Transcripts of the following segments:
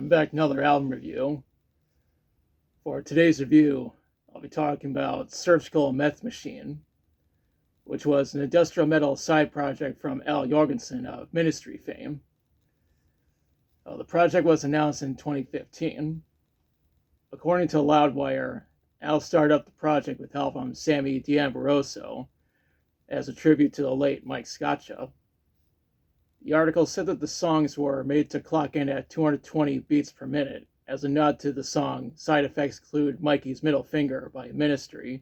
I'm back another album review. For today's review, I'll be talking about Surgical Meth Machine, which was an industrial metal side project from Al Jourgensen of Ministry fame. The project was announced in 2015. According to Loudwire, Al started up the project with help from Sammy D'Ambrosio as a tribute to the late Mike Scotcha. The article said that the songs were made to clock in at 220 beats per minute, as a nod to the song Side Effects Include Mikey's Middle Finger by Ministry.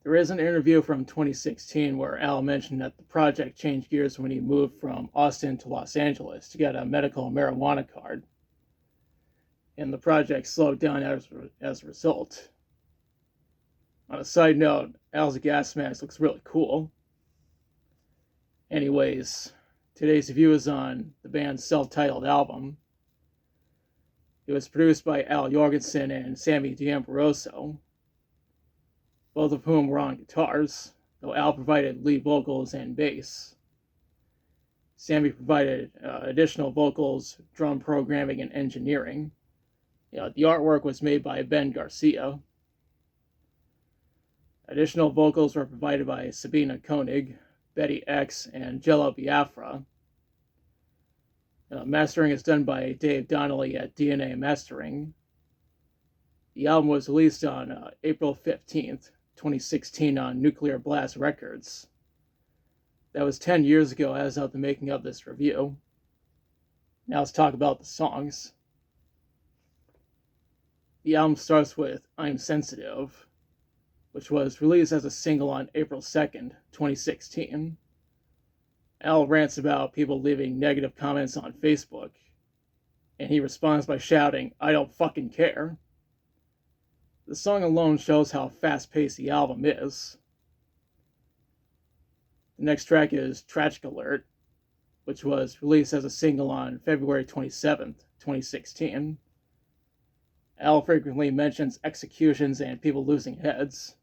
There is an interview from 2016 where Al mentioned that the project changed gears when he moved from Austin to Los Angeles to get a medical marijuana card, and the project slowed down as a result. On a side note, Al's gas mask looks really cool. Anyways, today's review is on the band's self-titled album. It was produced by Al Jourgensen and Sammy D'Ambrosio, both of whom were on guitars, though Al provided lead vocals and bass. Sammy provided additional vocals, drum programming, and engineering. The artwork was made by Ben Garcia. Additional vocals were provided by Sabina Koenig, Betty X, and Jello Biafra. Mastering is done by Dave Donnelly at DNA Mastering. The album was released on April 15th, 2016 on Nuclear Blast Records. That was 10 years ago as of the making of this review. Now let's talk about the songs. The album starts with I'm Sensitive, which was released as a single on April 2nd, 2016. Al rants about people leaving negative comments on Facebook, and he responds by shouting, I don't fucking care. The song alone shows how fast-paced the album is. The next track is Tragic Alert, which was released as a single on February 27th, 2016. Al frequently mentions executions and people losing heads.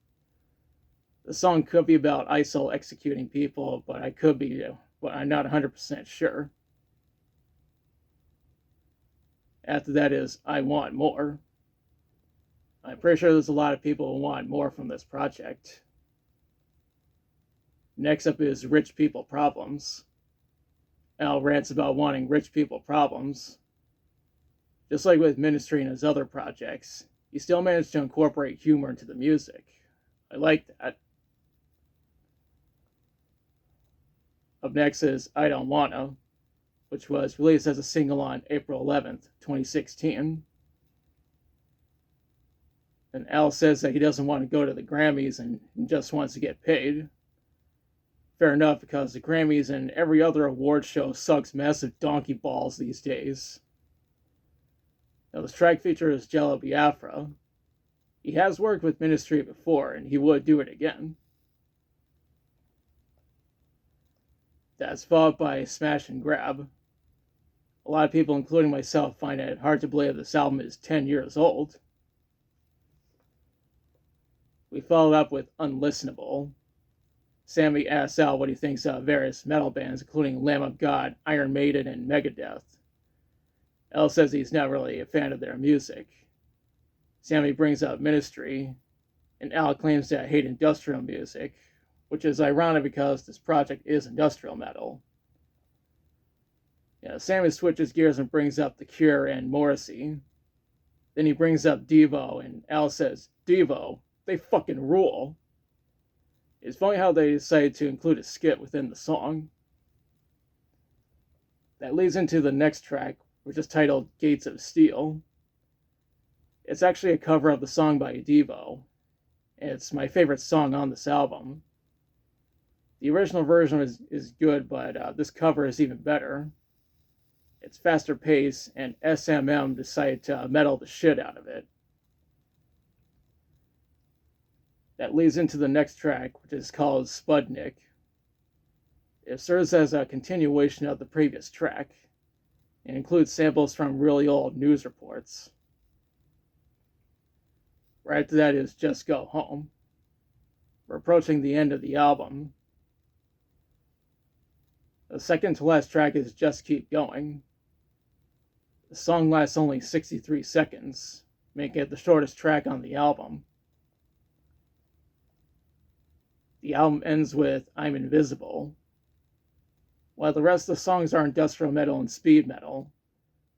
The song could be about ISIL executing people, but I'm not 100% sure. After that is I Want More. I'm pretty sure there's a lot of people who want more from this project. Next up is Rich People Problems. Al rants about wanting rich people problems. Just like with Ministry and his other projects, he still managed to incorporate humor into the music. I like that. Up next is I Don't Wanna, which was released as a single on April 11th, 2016. And Al says that he doesn't want to go to the Grammys and just wants to get paid. Fair enough, because the Grammys and every other award show sucks massive donkey balls these days. Now, this track features Jello Biafra. He has worked with Ministry before, and he would do it again. That's followed by Smash and Grab. A lot of people, including myself, find it hard to believe this album is 10 years old. We followed up with Unlistenable. Sammy asks Al what he thinks of various metal bands, including Lamb of God, Iron Maiden, and Megadeth. Al says he's not really a fan of their music. Sammy brings up Ministry, and Al claims to hate industrial music, which is ironic because this project is industrial metal. Sammy switches gears and brings up The Cure and Morrissey. Then he brings up Devo, and Al says, Devo, they fucking rule. It's funny how they decided to include a skit within the song. That leads into the next track, which is titled Gates of Steel. It's actually a cover of the song by Devo, and it's my favorite song on this album. The original version is good, but this cover is even better. It's faster paced, and SMM decided to metal the shit out of it. That leads into the next track, which is called Spudnik. It serves as a continuation of the previous track, and includes samples from really old news reports. Right after that is Just Go Home. We're approaching the end of the album. The second to last track is Just Keep Going. The song lasts only 63 seconds, making it the shortest track on the album. The album ends with I'm Invisible. While the rest of the songs are industrial metal and speed metal,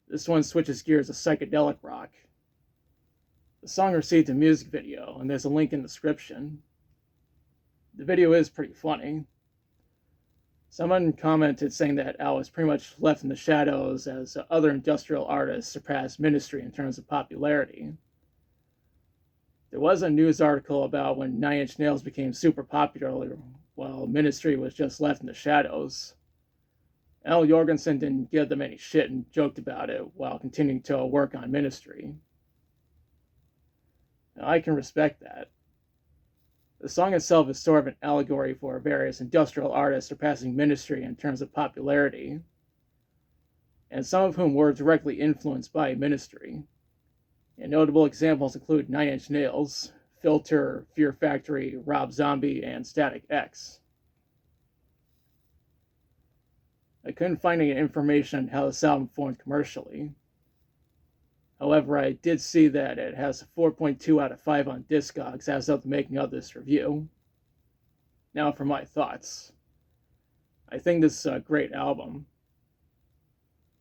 this one switches gears to psychedelic rock. The song received a music video, and there's a link in the description. The video is pretty funny. Someone commented saying that Al was pretty much left in the shadows as other industrial artists surpassed Ministry in terms of popularity. There was a news article about when Nine Inch Nails became super popular while Ministry was just left in the shadows. Al Jourgensen didn't give them any shit and joked about it while continuing to work on Ministry. Now, I can respect that. The song itself is sort of an allegory for various industrial artists surpassing Ministry in terms of popularity, and some of whom were directly influenced by Ministry. And notable examples include Nine Inch Nails, Filter, Fear Factory, Rob Zombie, and Static X. I couldn't find any information on how this album formed commercially. However, I did see that it has a 4.2 out of 5 on Discogs as of the making of this review. Now for my thoughts. I think this is a great album.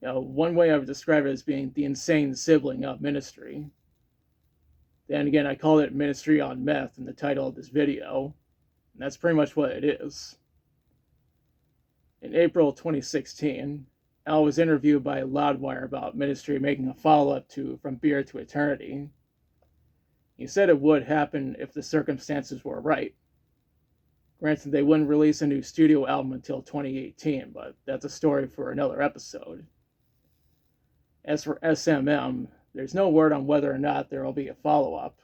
One way I would describe it as being the insane sibling of Ministry. Then again, I called it Ministry on Meth in the title of this video, and that's pretty much what it is. In April 2016, Al was interviewed by Loudwire about Ministry making a follow-up to From Beer to Eternity. He said it would happen if the circumstances were right. Granted, they wouldn't release a new studio album until 2018, but that's a story for another episode. As for SMM, there's no word on whether or not there will be a follow-up.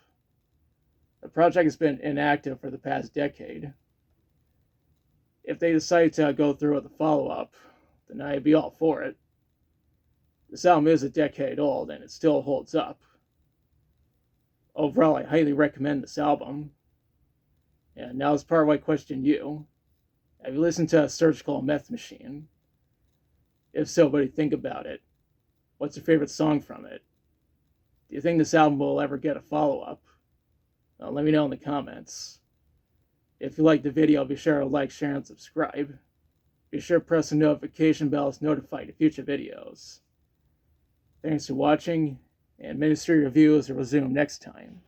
The project has been inactive for the past decade. If they decide to go through with the follow-up, then I'd be all for it. This album is a decade old, and it still holds up. Overall, I highly recommend this album. And now is part where I question you. Have you listened to Surgical Meth Machine? If so, what do you think about it? What's your favorite song from it? Do you think this album will ever get a follow-up? Let me know in the comments. If you liked the video, be sure to like, share, and subscribe. Be sure to press the notification bell to notify the future videos. Thanks for watching, and Ministry Reviews will resume next time.